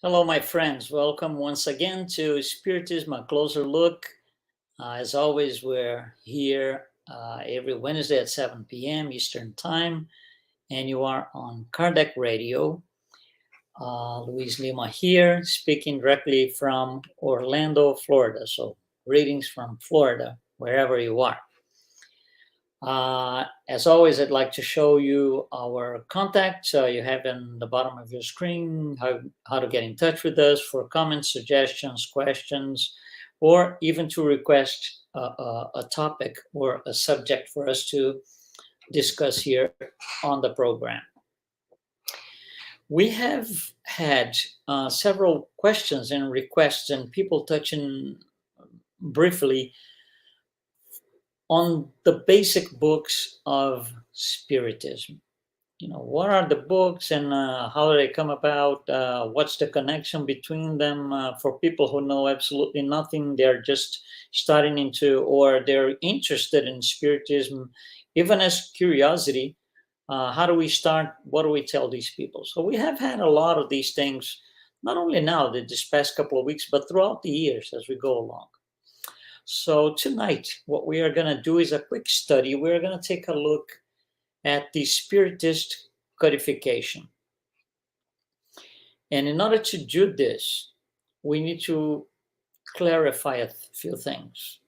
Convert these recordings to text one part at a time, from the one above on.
Hello, my friends. Welcome once again to Spiritism, a closer look. As always, we're here every Wednesday at 7 p.m. Eastern Time, and you are on Kardec Radio. Luiz Lima here, speaking directly from Orlando, Florida. So, greetings from Florida, wherever you are. As always, I'd like to show you our contact. You have in the bottom of your screen how to get in touch with us for comments, suggestions, questions, or even to request a topic or a subject for us to discuss here on the program. We have had several questions and requests, and people touching briefly on the basic books of Spiritism. What are the books and how do they come about? What's the connection between them? For people who know absolutely nothing, they're just starting into, or they're interested in Spiritism, even as curiosity. How do we start? What do we tell these people? So we have had a lot of these things, not only now, this past couple of weeks, but throughout the years as we go along. So tonight, what we are going to do is a quick study. We're going to take a look at the Spiritist Codification. And in order to do this, we need to clarify a few things.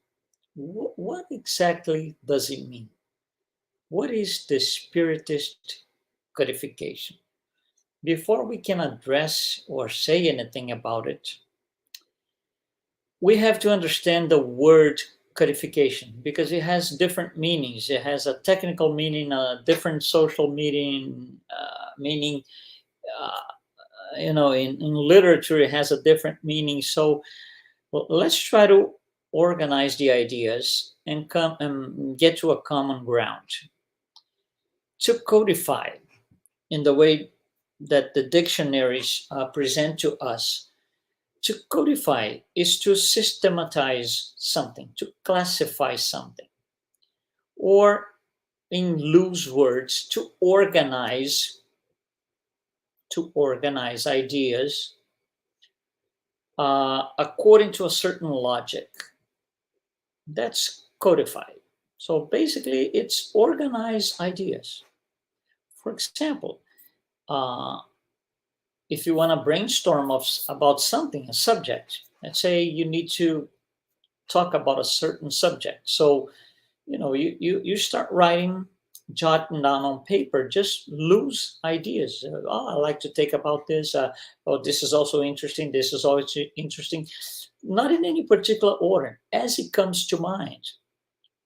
What exactly does it mean? What is the Spiritist Codification? Before we can address or say anything about it, we have to understand the word codification because it has different meanings. It has a technical meaning, a different social meaning. In literature, it has a different meaning. So let's try to organize the ideas and come and get to a common ground. To codify in the way that the dictionaries present to us, to codify is to systematize something, to classify something, or in loose words, to organize ideas according to a certain logic. That's codified. So basically, it's organized ideas. For example, if you want to brainstorm about something, a subject, let's say you need to talk about a certain subject. So, you start writing, jotting down on paper, just loose ideas. I like to think about this. This is also interesting. This is always interesting. Not in any particular order, as it comes to mind,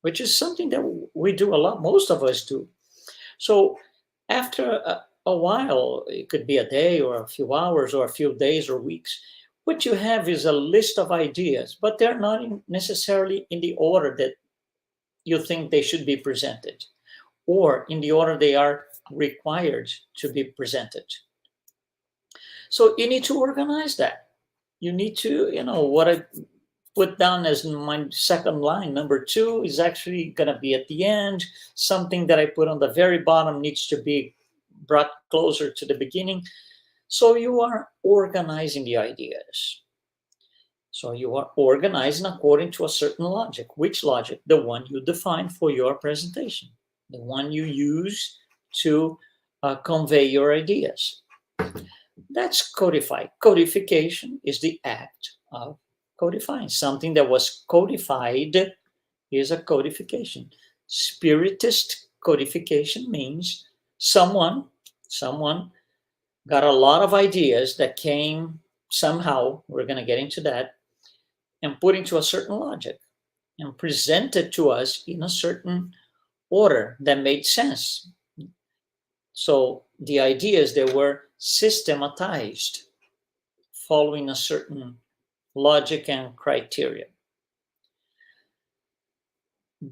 which is something that we do a lot. Most of us do. So after a while, it could be a day or a few hours or a few days or weeks, what you have is a list of ideas, but they're not necessarily in the order that you think they should be presented or in the order they are required to be presented. So you need to organize that. You need to, what I put down as my second line, number 2, is actually going to be at the end. Something that I put on the very bottom needs to be brought closer to the beginning. So you are organizing the ideas. So you are organizing according to a certain logic. Which logic? The one you define for your presentation, the one you use to convey your ideas. That's codified. Codification is the act of codifying. Something that was codified is a codification. Spiritist codification means someone got a lot of ideas that came somehow, we're going to get into that, and put into a certain logic and presented to us in a certain order that made sense. So the ideas, they were systematized following a certain logic and criteria.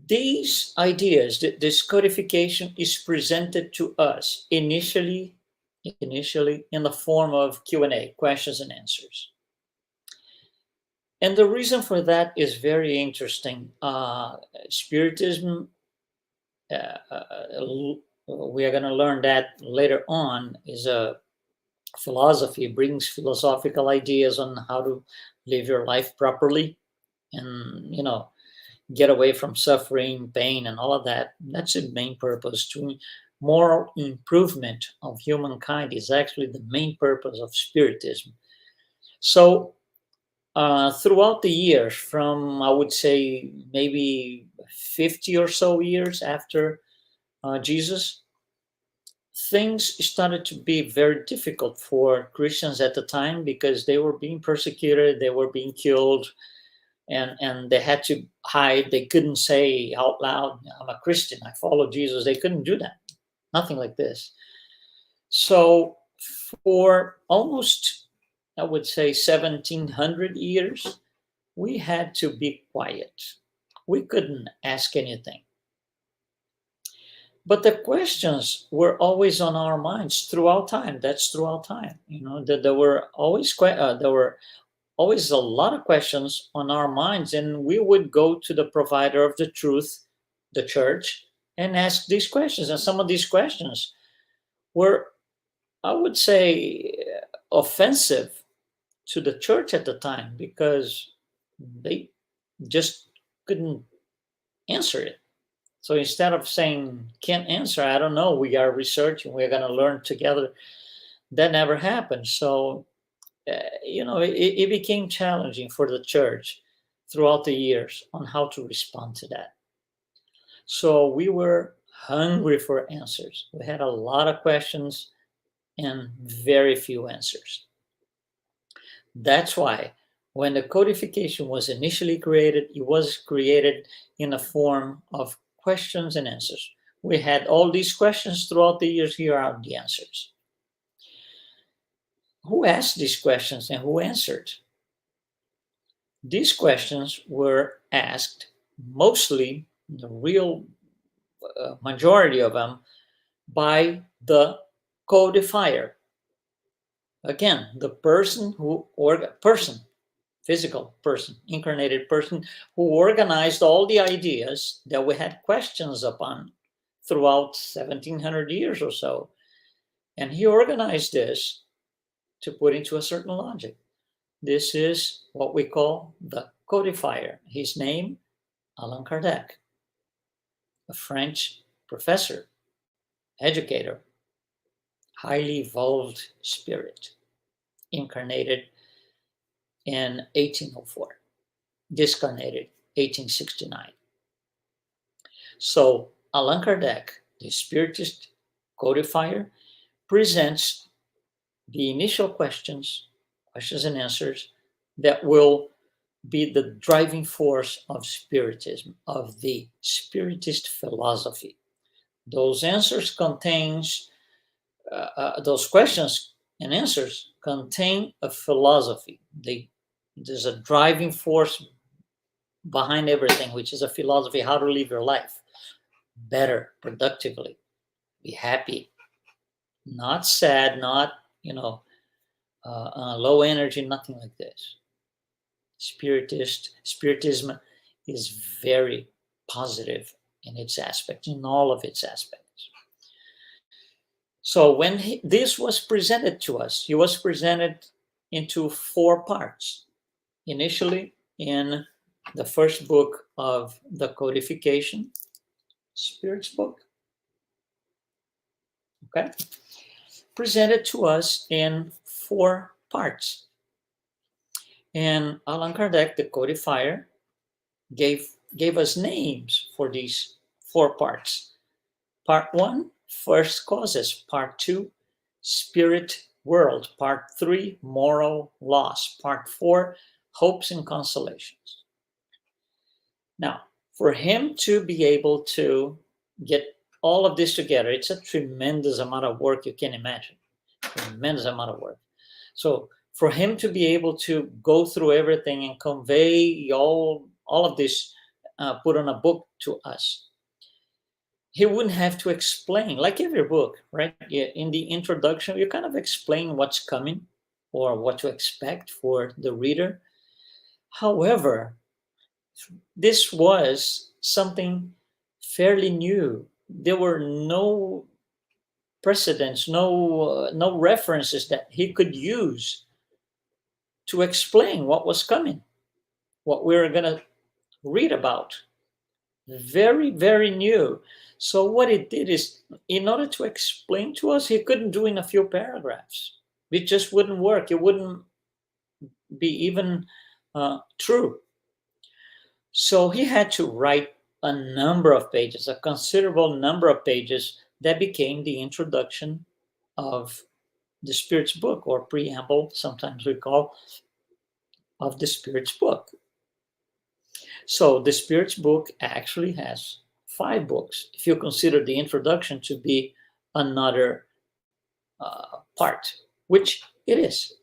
These ideas, this codification is presented to us initially in the form of Q&A, questions and answers. And the reason for that is very interesting. Spiritism, we are going to learn that later on, is a philosophy brings philosophical ideas on how to live your life properly and, get away from suffering, pain, and all of that. That's the main purpose. To moral improvement of humankind is actually the main purpose of Spiritism. So, throughout the years, from I would say maybe 50 or so years after Jesus, things started to be very difficult for Christians at the time because they were being persecuted, they were being killed, and they had to hide. They couldn't say out loud, "I'm a Christian, I follow Jesus." They couldn't do that. Nothing like this. So for almost, I would say, 1700 years, we had to be quiet. We couldn't ask anything. But the questions were always on our minds throughout time. That's throughout time. That there were always a lot of questions on our minds, and we would go to the provider of the truth, the church, and ask these questions. And some of these questions were, I would say, offensive to the church at the time because they just couldn't answer it. So instead of saying, "Can't answer, I don't know, we are researching, we're going to learn together," that never happened. So, it became challenging for the church throughout the years on how to respond to that. So we were hungry for answers. We had a lot of questions and very few answers. That's why when the codification was initially created, it was created in a form of questions and answers. We had all these questions throughout the years. Here are the answers. Who asked these questions and who answered? These questions were asked mostly, the real majority of them, by the codifier. Again, the person physical person, incarnated person, who organized all the ideas that we had questions upon throughout 1700 years or so. And he organized this to put into a certain logic. This is what we call the codifier. His name, Allan Kardec, a French professor, educator, highly evolved spirit, incarnated in 1804, discarnated 1869. So Allan Kardec, the Spiritist codifier, presents the initial questions and answers that will be the driving force of Spiritism, of the Spiritist philosophy. Those answers contains, those questions and answers contain a philosophy. There's a driving force behind everything, which is a philosophy, how to live your life better, productively, be happy, not sad, not, low energy, nothing like this. Spiritism is very positive in its aspects, in all of its aspects. So when this was presented to us, he was presented into 4 parts. Initially, in the first book of the codification, Spirit's book, okay, presented to us in 4 parts. And Allan Kardec, the codifier, gave us names for these 4 parts. Part 1, first causes. Part 2, spirit world. Part 3, moral laws. Part 4, hopes and consolations. Now, for him to be able to get all of this together, it's a tremendous amount of work, you can imagine. Tremendous amount of work. So for him to be able to go through everything and convey all of this, put on a book to us, he wouldn't have to explain, like every book, right? In the introduction, you kind of explain what's coming or what to expect for the reader. However, this was something fairly new. There were no precedents, no references that he could use to explain what was coming, what we were going to read about. Very, very new. So what it did is, in order to explain to us, he couldn't do in a few paragraphs. It just wouldn't work. It wouldn't be even true. So he had to write a number of pages, a considerable number of pages that became the introduction of the Spirit's book, or preamble, sometimes we call, of the Spirit's book. So the Spirit's book actually has 5 books, if you consider the introduction to be another part, which it is.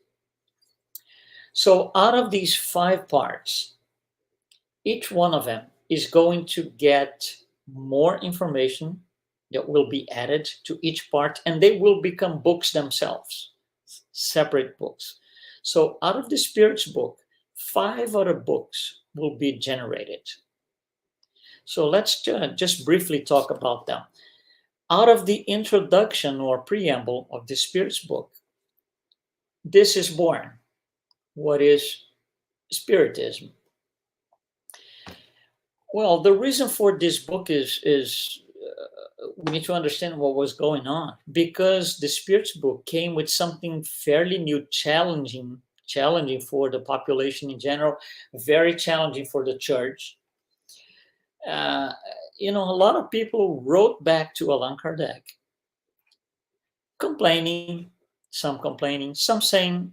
So out of these 5 parts, each one of them is going to get more information that will be added to each part, and they will become books themselves, separate books. So out of the Spirit's book, 5 other books will be generated. So let's just briefly talk about them. Out of the introduction or preamble of the Spirit's book, this is born. What is Spiritism? Well, the reason for this book is we need to understand what was going on, because the Spirit's book came with something fairly new, challenging for the population in general, very challenging for the church. A lot of people wrote back to Allan Kardec, complaining, some saying,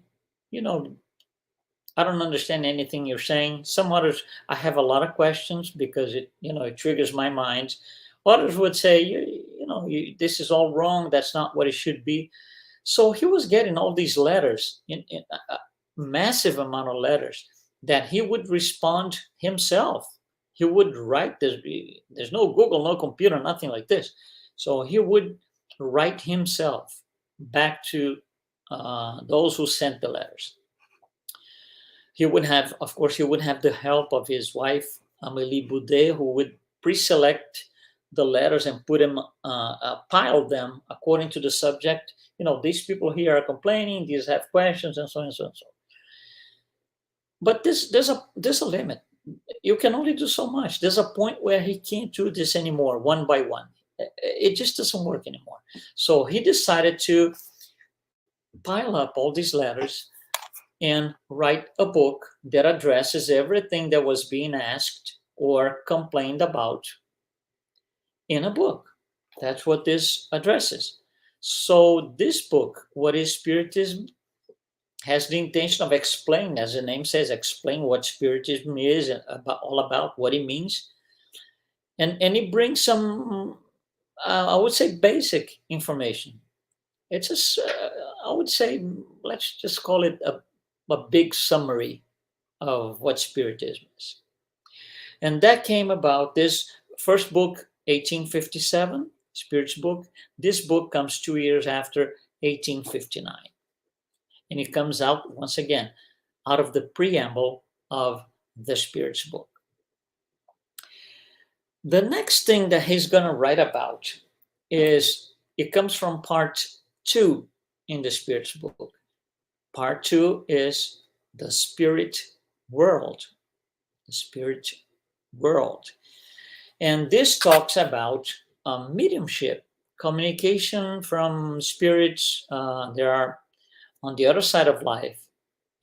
I don't understand anything you're saying. Some others, I have a lot of questions because it triggers my mind. Others would say, this is all wrong. That's not what it should be. So he was getting all these letters, in a massive amount of letters, that he would respond himself. He would write this. There's no Google, no computer, nothing like this. So he would write himself back to those who sent the letters. He would have the help of his wife, Amélie Boudet, who would pre-select the letters and put them, pile them according to the subject. These people here are complaining, these have questions, and so on and so on. But there's a limit. You can only do so much. There's a point where he can't do this anymore, one by one. It just doesn't work anymore. So he decided to pile up all these letters and write a book that addresses everything that was being asked or complained about in a book. That's what this addresses. So this book, What is Spiritism, has the intention of explaining, as the name says, explain what Spiritism is and all about what it means. And it brings some, I would say, basic information. It's just, I would say, let's just call it a big summary of what Spiritism is. And that came about, this first book, 1857, Spirit's book. This book comes 2 years after, 1859. And it comes out, once again, out of the preamble of the Spirit's book. The next thing that he's going to write about is, it comes from part 2 in the Spirit's book. Part 2 is the spirit world. The spirit world. And this talks about mediumship, communication from spirits. There are on the other side of life,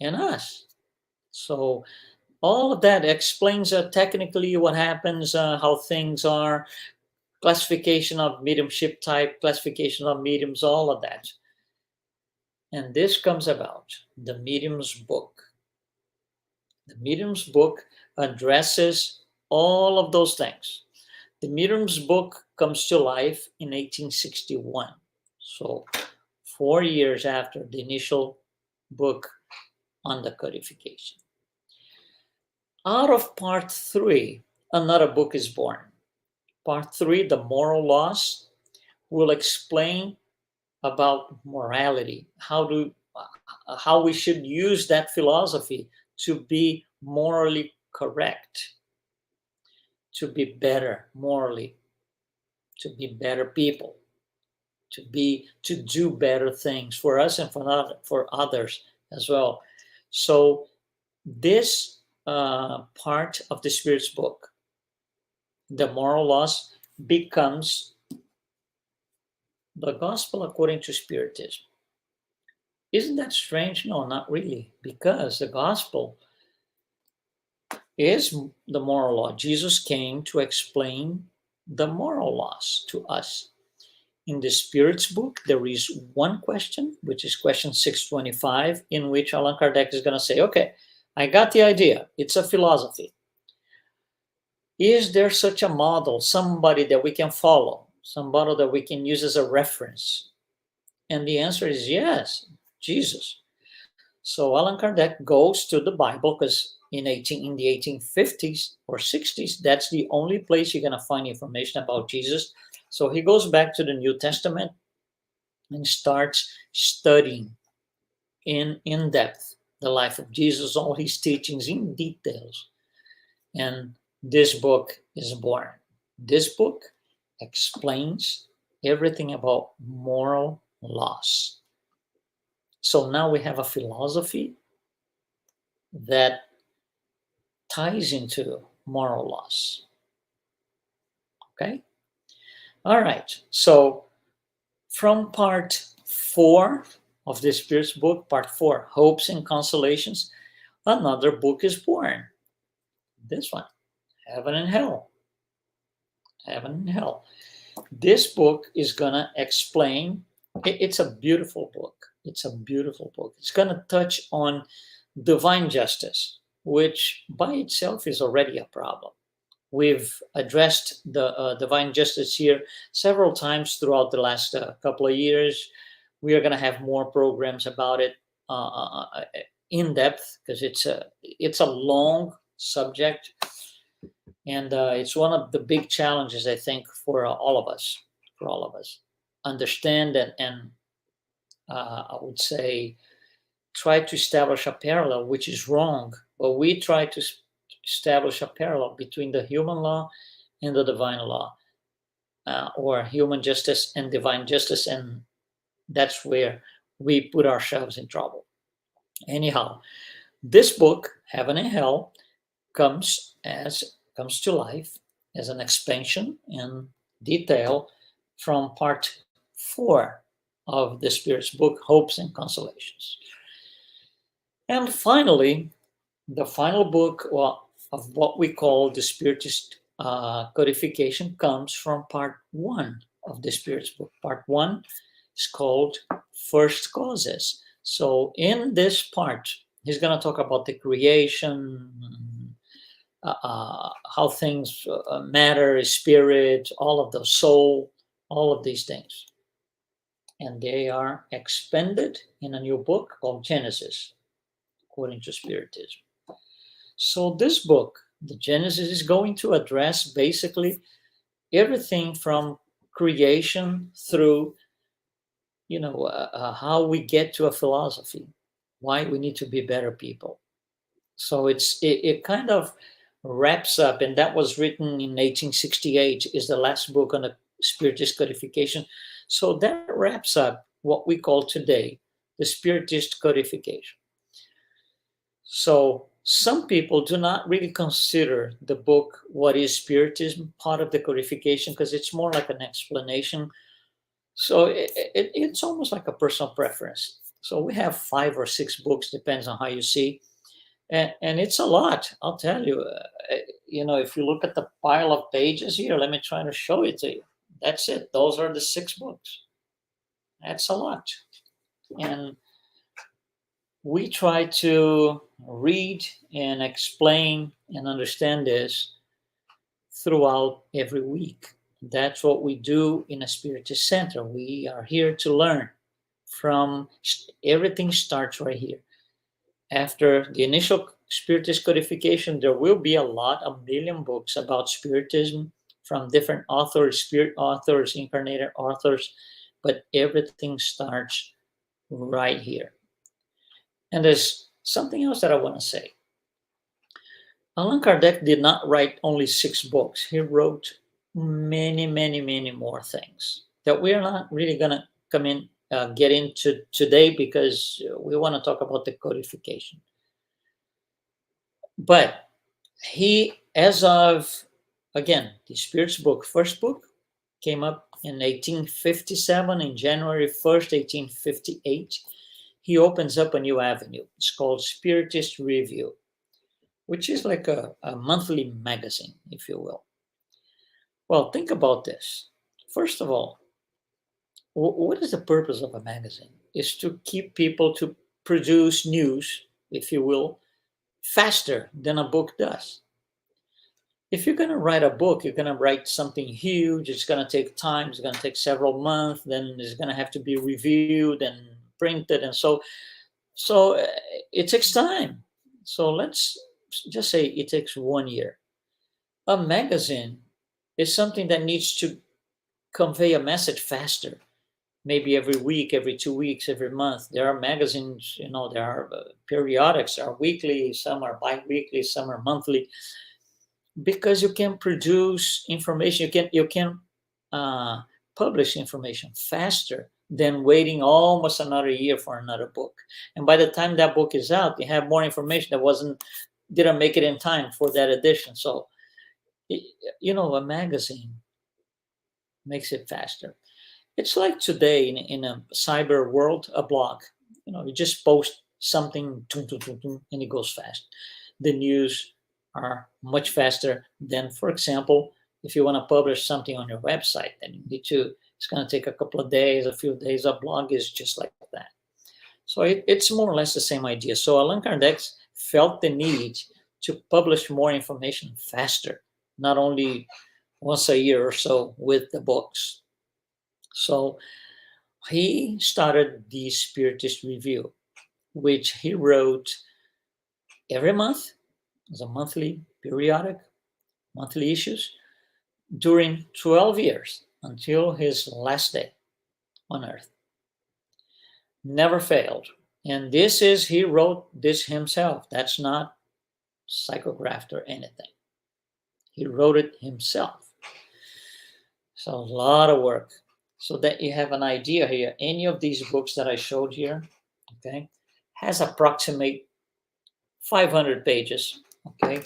and us. So all of that explains technically what happens, how things are, classification of mediumship type, classification of mediums, all of that. And this comes about, the medium's book. The medium's book addresses all of those things. The medium's book comes to life in 1861. So 4 years after the initial book on the codification. Out of part 3, another book is born. Part 3, the moral laws, will explain about morality, how we should use that philosophy to be morally correct, to be better morally, to be better people. to do better things for us and for others as well. So this part of the Spirit's book, the moral laws, becomes the gospel according to Spiritism. Isn't that strange? No, not really, because the gospel is the moral law. Jesus came to explain the moral laws to us. In the Spirit's book, there is one question, which is question 625, in which Allan Kardec is going to say, okay, I got the idea. It's a philosophy. Is there such a model, somebody that we can follow, somebody that we can use as a reference? And the answer is yes, Jesus. So Allan Kardec goes to the Bible because in the 1850s or 60s, that's the only place you're going to find information about Jesus. So he goes back to the New Testament and starts studying in depth the life of Jesus, all his teachings in details. And this book is born. This book explains everything about moral laws. So now we have a philosophy that ties into moral laws. Okay? All right. So from part 4 of the Spirit's book, part 4, Hopes and Consolations, another book is born. This one, Heaven and Hell. Heaven and Hell. This book is going to explain, it's a beautiful book. It's a beautiful book. It's going to touch on divine justice, which by itself is already a problem. We've addressed the divine justice here several times throughout the last couple of years. We are going to have more programs about it in depth because it's a long subject, and it's one of the big challenges, I think, for all of us. Understand and I would say try to establish a parallel, which is wrong, but we try to establish a parallel between the human law and the divine law, or human justice and divine justice, and that's where we put ourselves in trouble. Anyhow, this book, Heaven and Hell, comes to life as an expansion and detail from part 4 of the Spirit's book, Hopes and Consolations. And finally, the final book of what we call the Spiritist Codification comes from part 1 of the Spirit's book. Part 1 is called First Causes. So in this part, he's going to talk about the creation, how things matter, spirit, all of the soul, all of these things. And they are expanded in a new book called Genesis, according to Spiritism. So this book, the Genesis, is going to address basically everything from creation through, how we get to a philosophy, why we need to be better people. So it kind of wraps up, and that was written in 1868, is the last book on the Spiritist Codification. So that wraps up what we call today the Spiritist Codification. So some people do not really consider the book What is Spiritism part of the codification because it's more like an explanation. So it's almost like a personal preference. So we have 5 or 6 books, depends on how you see. And it's a lot, I'll tell you. If you look at the pile of pages here, let me try to show it to you. That's it. Those are the 6 books. That's a lot. And we try to read and explain and understand this throughout every week. That's what we do in a Spiritist Center. We are here to learn from everything starts right here. After the initial Spiritist Codification, there will be a million books about Spiritism from different authors, spirit authors, incarnated authors, but everything starts right here. And there's something else that I want to say. Allan Kardec did not write only 6 books. He wrote many, many, many more things that we are not really going to get into today because we want to talk about the codification. But he, as of, again, the Spirit's book, first book, came up in 1857, in January 1st, 1858. He opens up a new avenue. It's called Spiritist Review, which is like a monthly magazine, if you will. Well, think about this. First of all, what is the purpose of a magazine? Is to keep people to produce news, if you will, faster than a book does. If you're going to write a book, you're going to write something huge. It's going to take time. It's going to take several months. Then it's going to have to be reviewed and printed, and so it takes time. So let's just say it takes 1 year. A magazine is something that needs to convey a message faster, maybe every week, every 2 weeks, every month. There are magazines, there are periodics, are weekly, some are bi-weekly, some are monthly, because you can produce information, you can publish information faster than waiting almost another year for another book. And by the time that book is out, you have more information that didn't make it in time for that edition. So a magazine makes it faster. It's like today in a cyber world, a blog. You just post something, and it goes fast. The news are much faster than, for example, if you want to publish something on your website, then it's going to take a couple of days, a few days. A blog is just like that. So it's more or less the same idea. So Allan Kardec felt the need to publish more information faster, not only once a year or so with the books. So he started the Spiritist Review, which he wrote every month as a monthly periodic, monthly issues, during 12 years until his last day on earth. Never failed. And he wrote this himself. That's not psychographed or anything. He wrote it himself. So a lot of work. So that you have an idea here, any of these books that I showed here, okay, has approximate 500 pages, okay.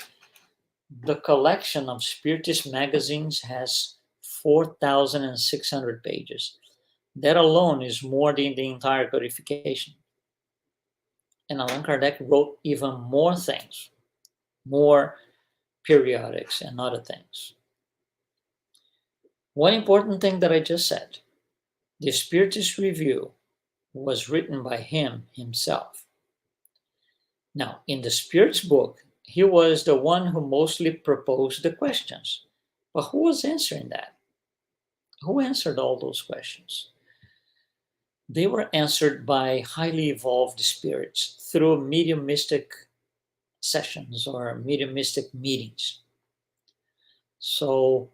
The collection of Spiritist magazines has 4,600 pages. That alone is more than the entire codification. And Allan Kardec wrote even more things, more periodics and other things. One important thing that I just said, the Spiritist Review was written by him himself. Now, in the Spirit's book, he was the one who mostly proposed the questions. But who was answering that? Who answered all those questions? They were answered by highly evolved spirits through mediumistic sessions or mediumistic meetings. So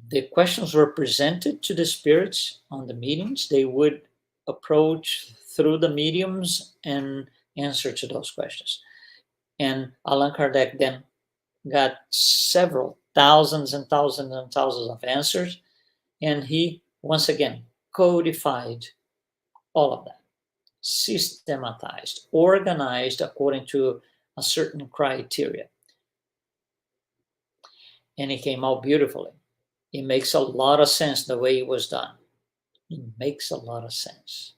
the questions were presented to the spirits on the meetings. They would approach through the mediums and answer to those questions. And Allan Kardec then got several thousands and thousands and thousands of answers, and he once again codified all of that, systematized, organized according to a certain criteria. And it came out beautifully. It makes a lot of sense the way it was done. It makes a lot of sense.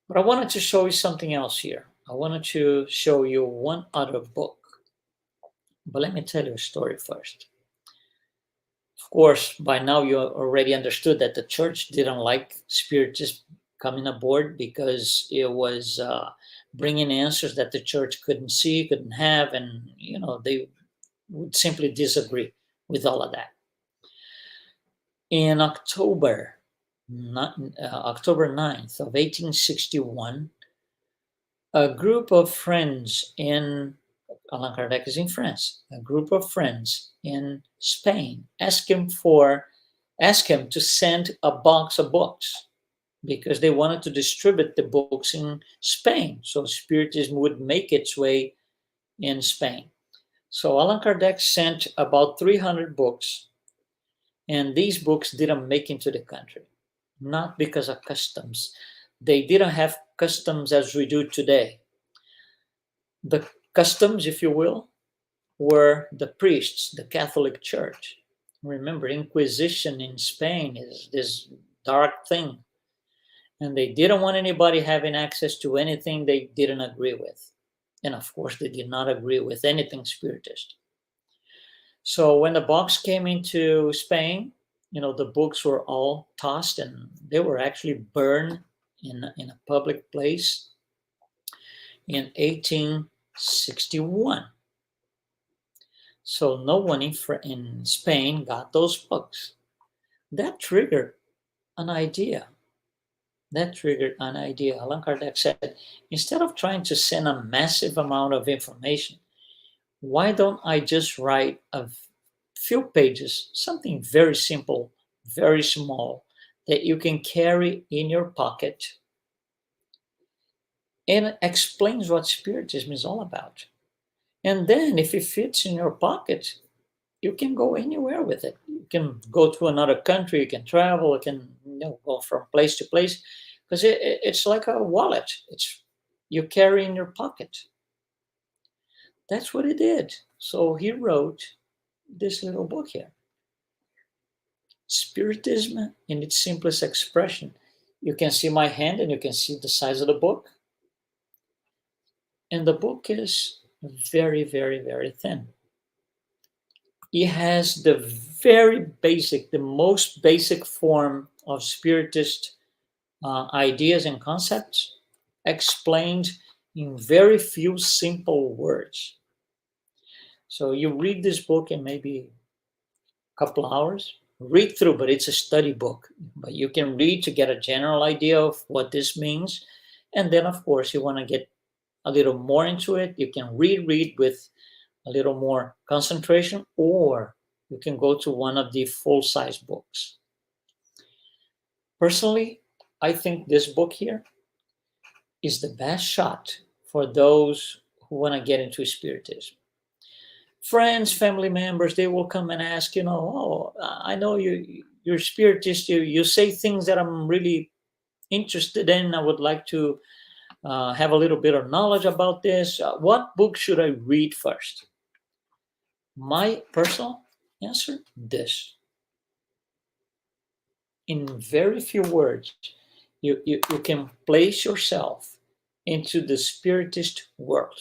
But I wanted to show you something else here. I wanted to show you one other book. But let me tell you a story first. Of course, by now you already understood that the church didn't like Spiritists coming aboard because it was bringing answers that the church couldn't see, couldn't have, and they would simply disagree with all of that. In October 9th of 1861, a group of friends in Allan Kardec is in France. A group of friends in Spain asked him to send a box of books because they wanted to distribute the books in Spain, so Spiritism would make its way in Spain. So Allan Kardec sent about 300 books, and these books didn't make into the country. not because of customs. They didn't have customs as we do today. The customs, if you will, were the priests, the Catholic Church. Remember, Inquisition in Spain is this dark thing, and they didn't want anybody having access to anything they didn't agree with. And of course, they did not agree with anything Spiritist. So when the box came into Spain, the books were all tossed and they were actually burned in a public place in 1861. So no one in Spain got those books. That triggered an idea. Allan Kardec said, instead of trying to send a massive amount of information, why don't I just write a few pages, something very simple, very small, that you can carry in your pocket, and it explains what Spiritism is all about. And then if it fits in your pocket, you can go anywhere with it. You can go to another country, you can travel, you can go from place to place, because it's like a wallet. You carry in your pocket. That's what he did. So he wrote this little book here. Spiritism in its simplest expression. You can see my hand and you can see the size of the book. And the book is very, very, very thin. It has the very basic, the most basic form of Spiritist ideas and concepts explained in very few simple words. So you read this book in maybe a couple hours, read through, but it's a study book. But you can read to get a general idea of what this means. And then, of course, you want to get a little more into it. You can reread with a little more concentration, or you can go to one of the full-size books. Personally, I think this book here is the best shot for those who want to get into Spiritism. Friends, family members, they will come and ask, oh, I know you're Spiritist, you say things that I'm really interested in. I would like to have a little bit of knowledge about this. What book should I read first? My personal answer, this. In very few words, you can place yourself into the Spiritist world.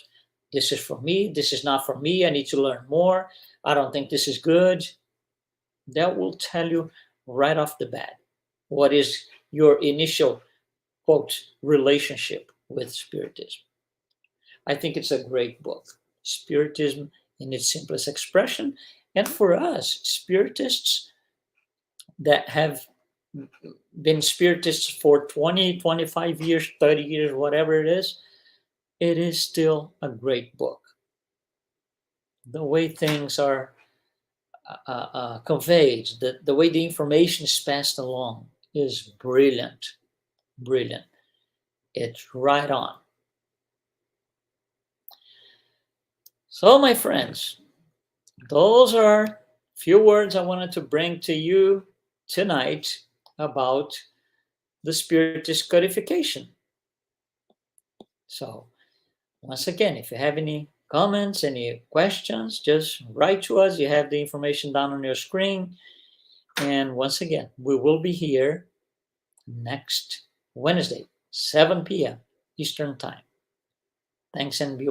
This is for me, this is not for me, I need to learn more, I don't think this is good. That will tell you right off the bat what is your initial, quote, relationship with Spiritism. I think it's a great book, Spiritism in its simplest expression. And for us, Spiritists that have been Spiritists for 20, 25 years, 30 years, whatever it is still a great book. The way things are conveyed, the way the information is passed along is brilliant. Brilliant. It's right on. So, my friends, those are few words I wanted to bring to you tonight about the Spiritist Codification. So, once again, if you have any comments, any questions, just write to us. You have the information down on your screen. And once again, we will be here next Wednesday, 7 p.m. Eastern Time. Thanks and be well.